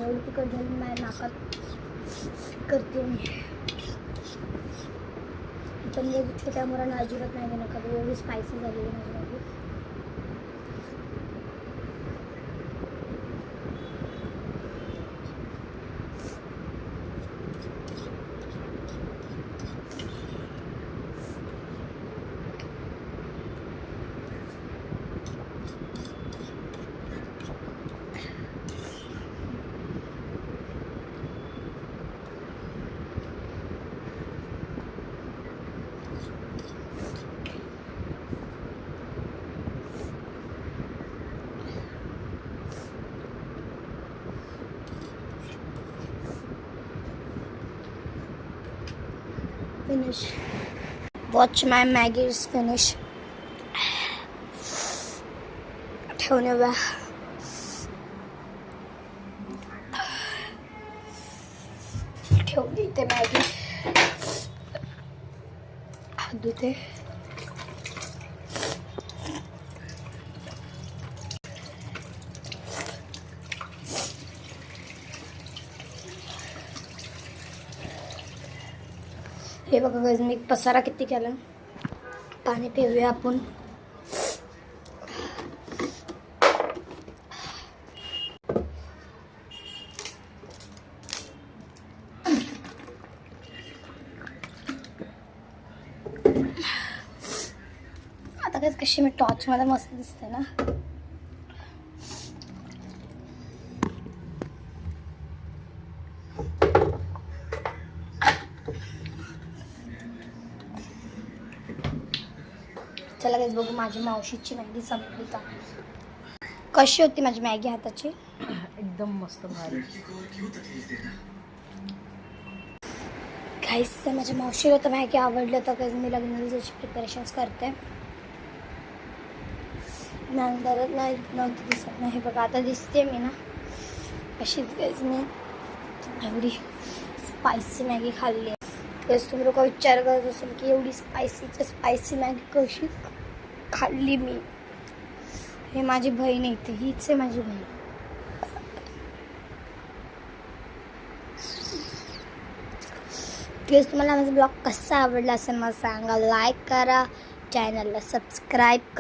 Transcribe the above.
एवढी तिखट झाली माझ्या नाकात करते मी. पण हे छोट्या मुलांना अजिबात नाही देणं कधी, एवढी स्पायसी झालेली माझी Maggi. Finish. Watch my Maggie is finish. ठेवणे बा. ठेवली इथे मॅगी. हात धुते. हे बघा गाइस, मी पसारा किती केला. पाणी पिऊया आपण. आता काय कशी मी टॉर्च मध्ये मस्त दिसते ना. चला गाइस बघू माझी मावशीची मॅगी संपली का. कशी होती माझी मॅगी हाताची. एकदम मस्त भारी. गाइस तर माझ्या मावशीला तर मॅगी आवडलं. तर गाइस मी लग्नाला जायची प्रिपरेशन्स करते. नंतर नाही नव्हती दिसत नाही. बघा आता दिसते मी ना अशीच. गाइस मी एवढी स्पायसी मॅगी खाल्ली आहे. गाइस तुम्ही लोक विचार करत असेल की एवढी स्पायसी मॅगी कशी खाल्ली मी. हे माझी बहीण येते, हीच आहे माझी बहीण. प्लीज तुम्हाला माझा ब्लॉग कसा आवडला असेल मला सांगा. लाईक करा, चॅनलला सबस्क्राईब करा.